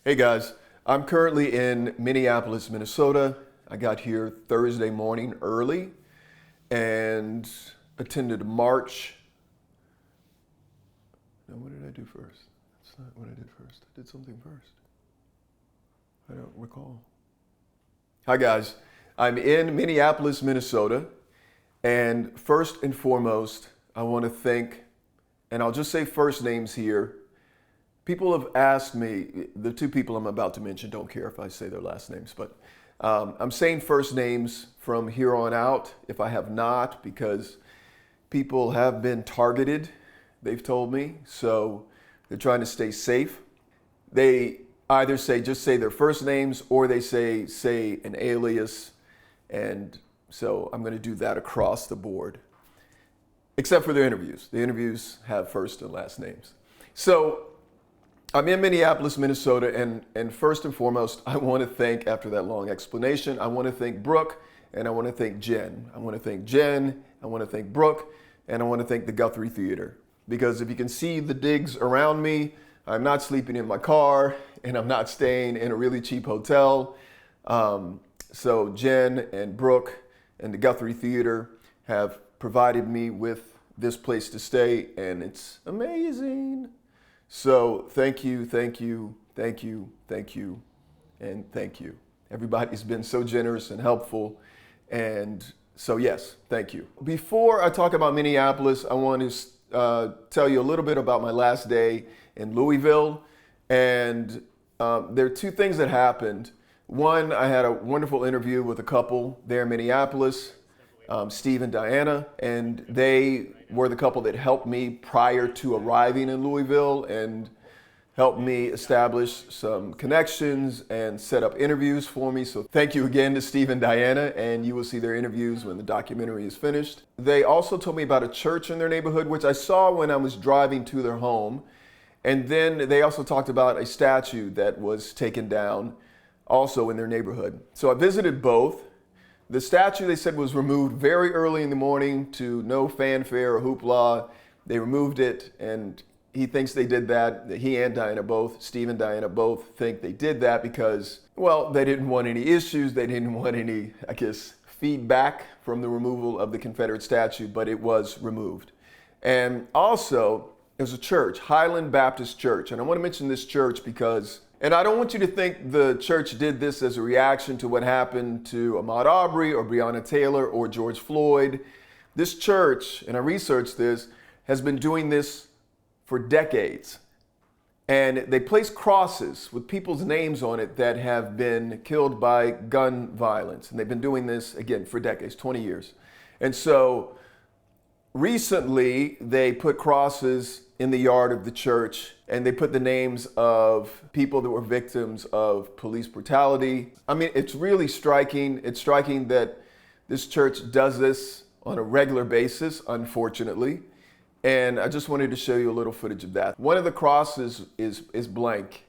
Hey guys, I'm currently in Minneapolis, Minnesota. I got here Thursday morning early and attended a march. Now, what did I do first? That's not what I did first. I did something first. I don't recall. Hi guys, I'm in Minneapolis, Minnesota, and first and foremost, I want to thank, and I'll just say first names here. People have asked me, the two people I'm about to mention don't care if I say their last names, but I'm saying first names from here on out if I have not, because people have been targeted, they've told me, so they're trying to stay safe. They either just say their first names, or they say an alias, and so I'm going to do that across the board, except for their interviews. The interviews have first and last names. So I'm in Minneapolis, Minnesota, and first and foremost, I want to thank, after that long explanation, I want to thank Brooke, and I want to thank Jen. I want to thank Jen, I want to thank Brooke, and I want to thank the Guthrie Theater. Because if you can see the digs around me, I'm not sleeping in my car, and I'm not staying in a really cheap hotel. So Jen and Brooke and the Guthrie Theater have provided me with this place to stay, and it's amazing. So thank you, thank you, thank you, thank you, and thank you. Everybody's been so generous and helpful. And so yes, thank you. Before I talk about Minneapolis, I want to tell you a little bit about my last day in Louisville. And there are two things that happened. One, I had a wonderful interview with a couple there in Minneapolis, Steve and Diana, and they were the couple that helped me prior to arriving in Louisville and helped me establish some connections and set up interviews for me. So thank you again to Steve and Diana, and you will see their interviews when the documentary is finished. They also told me about a church in their neighborhood, which I saw when I was driving to their home. And then they also talked about a statue that was taken down also in their neighborhood. So I visited both. The statue, they said, was removed very early in the morning to no fanfare or hoopla. They removed it, and he thinks they did that. He and Diana both, Steve and Diana both think they did that because, well, they didn't want any issues. They didn't want any, I guess, feedback from the removal of the Confederate statue, but it was removed. And also, there's a church, Highland Baptist Church. And I want to mention this church because, and I don't want you to think the church did this as a reaction to what happened to Ahmaud Arbery or Breonna Taylor or George Floyd. This church, and I researched this, has been doing this for decades. And they place crosses with people's names on it that have been killed by gun violence. And they've been doing this, again, for decades, 20 years. And so recently, they put crosses in the yard of the church, and they put the names of people that were victims of police brutality. I mean, it's really striking. It's striking that this church does this on a regular basis, unfortunately. And I just wanted to show you a little footage of that. One of the crosses is blank,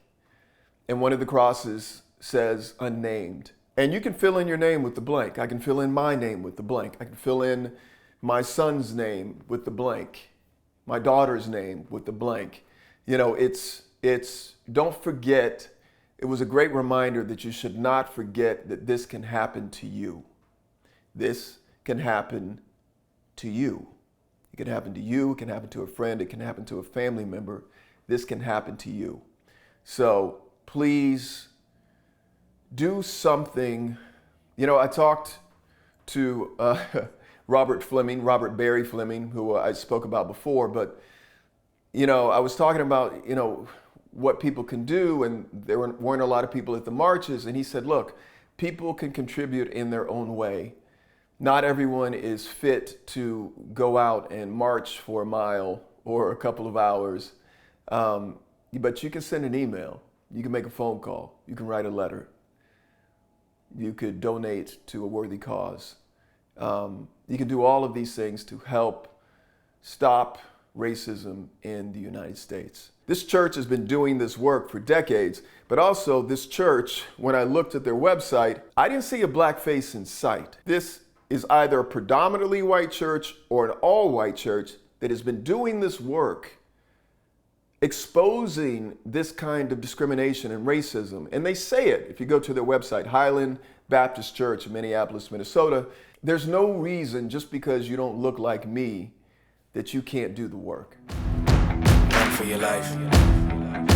and one of the crosses says unnamed. And you can fill in your name with the blank. I can fill in my name with the blank. I can fill in my son's name with the blank, my daughter's name with the blank. You know, don't forget, it was a great reminder that you should not forget that this can happen to you. This can happen to you. It can happen to you, it can happen to a friend, it can happen to a family member. This can happen to you. So please do something. You know, I talked to Robert Barry Fleming, who I spoke about before, but, you know, I was talking about, you know, what people can do, and there weren't a lot of people at the marches, and he said, look, people can contribute in their own way. Not everyone is fit to go out and march for a mile or a couple of hours, but you can send an email, you can make a phone call, you can write a letter, you could donate to a worthy cause. You can do all of these things to help stop racism in the United States. This church has been doing this work for decades, but also this church, when I looked at their website, I didn't see a black face in sight. This is either a predominantly white church or an all-white church that has been doing this work exposing this kind of discrimination and racism. And they say it. If you go to their website, Highland Baptist Church in Minneapolis, Minnesota, there's no reason just because you don't look like me that you can't do the work. Run for your life.